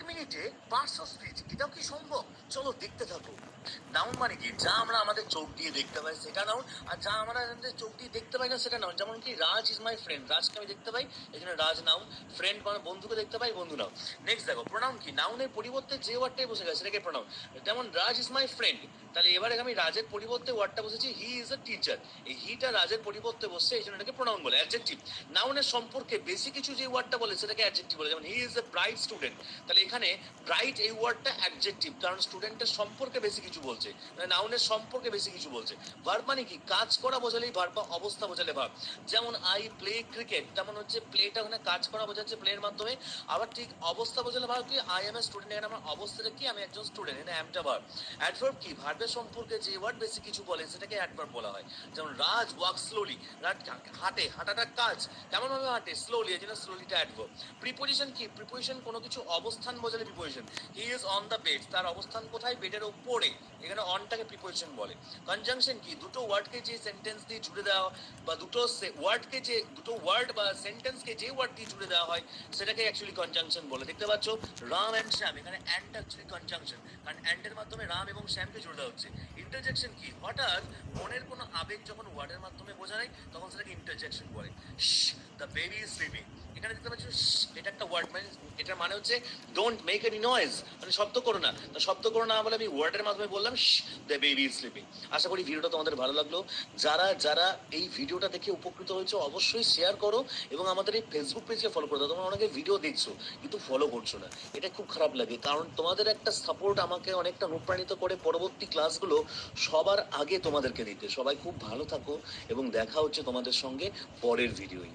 মিনিটে 500 স্পিচ, এটাও কি সম্ভব? চলো দেখতে থাকো। নাউন মানে কি? যা আমরা আমাদের চোখ দিয়ে দেখতে পাই সেটা নাউন, আর যা আমরা আমাদের চোখ দিয়ে দেখতে পাই না সেটা নাউন। যেমন কি রাজ ইজ মাই ফ্রেন্ড, রাজকে আমি দেখতে পাই, এই জন্য রাজ নাউন। ফ্রেন্ড মানে বন্ধুকে দেখতে পাই, বন্ধু নাউন। নেক্সট দেখো, প্রোনাউন কি? নাউনের পরিবর্তে যে ওয়ার্ডটাই বসে গেছে সেটাকে প্রোনাউন। যেমন রাজ ইজ মাই ফ্রেন্ড, তাহলে এবারে আমি রাজের পরিবর্তে ওয়ার্ডটা বসেছি হি ইজ আ টিচার, এই হিটা রাজের পরিবর্তে বসছে, এই জন্য এটাকে প্রোনাউন বলে। অ্যাডজেক্টিভ, নাউনের সম্পর্কে বেশি কিছু যে ওয়ার্ডটা বলে সেটাকে অ্যাডজেক্টিভ বলে। যেমন he is a bright student, তাহলে এখানে ব্রাইট এই ওয়ার্ডটা অ্যাডজেক্টিভ, কারণ স্টুডেন্টের সম্পর্কে বেশি কিছু বলছে, নাউনের সম্পর্কে বেশি কিছু বলছে। ভার্ব মানে কি? কাজ করা বোঝালেই ভার্ব, বা অবস্থা বোঝালে ভার্ব। যেমন আই প্লে ক্রিকেট, তেমন হচ্ছে প্লেটা ওখানে কাজ করা বোঝাচ্ছে প্লের মাধ্যমে। আবার ঠিক অবস্থা বোঝালে ভার্ব কি? আই এম এ স্টুডেন্ট, এখানে আমার অবস্থাটা কি? আমি একজন স্টুডেন্ট, এখানে অ্যামটা ভার্ব। অ্যাডভার্ব কি? ভার্বের সম্পর্কে যে ওয়ার্ড বেশি কিছু বলে সেটাকে অ্যাডভার্ব বলা হয়। যেমন রাজ ওয়াক স্লোলি, রাজ হাঁটে, হাঁটাটা কাজ, কেমন ভাবে হাঁটে? স্লোলি, এই জন্য স্লোলিটা অ্যাডভার্ব। প্রিপোজিশন কি? প্রিপোজিশন কোনো কিছু অবস্থান বোঝালে preposition. He is on the bed, তার অবস্থান কোথায়? বেডের উপরে, এখানে অনটাকে প্রিপোজিশন বলে। কনজাংশন কি? দুটো ওয়ার্ডকে যে সেন্টেন্স দিয়ে জুড়ে দেওয়া, বা দুটো ওয়ার্ডকে যে দুটো ওয়ার্ড বা সেন্টেন্সকে যে ওয়ার্ড দিয়ে জুড়ে দেওয়া হয় সেটাকে অ্যাকচুয়ালি কনজাংশন বলে। দেখতে পাচ্ছ রাম অ্যান্ড শ্যাম, এখানে অ্যান্ড অ্যাকচুয়ালি কনজাংশন, কারণ অ্যান্ডের মাধ্যমে রাম এবং শ্যামকে জুড়ে দেওয়া হচ্ছে। ইন্টারজেকশন কি? হঠাৎ মনের কোনো আবেগ যখন ওয়ার্ডের মাধ্যমে বোঝায় তখন সেটাকে ইন্টারজেকশন বলে। দ্য বেবি ইজ স্লিপিং, এখানে দেখতে পাচ্ছ এটা একটা ওয়ার্ড, মানে এটার মানে হচ্ছে ডোন্ট মেক এনি নয়েজ, মানে শব্দ করো না। তো শব্দ করো না বলে আমি ওয়ার্ডের মাধ্যমে বললাম দ্য বেবি ইজ স্লিপিং। আশা করি ভিডিওটা তোমাদের ভালো লাগলো। যারা যারা এই ভিডিওটা দেখে উপকৃত হয়েছে অবশ্যই শেয়ার করো, এবং আমাদের এই ফেসবুক পেজকে ফলো করে দাও। তোমরা অনেকে ভিডিও দেখছো কিন্তু ফলো করছো না, এটা খুব খারাপ লাগে, কারণ তোমাদের একটা সাপোর্ট আমাকে অনেকটা অনুপ্রাণিত করে পরবর্তী ক্লাসগুলো সবার আগে তোমাদেরকে দিতে। সবাই খুব ভালো থাকো, এবং দেখা হচ্ছে তোমাদের সঙ্গে পরের ভিডিওয়।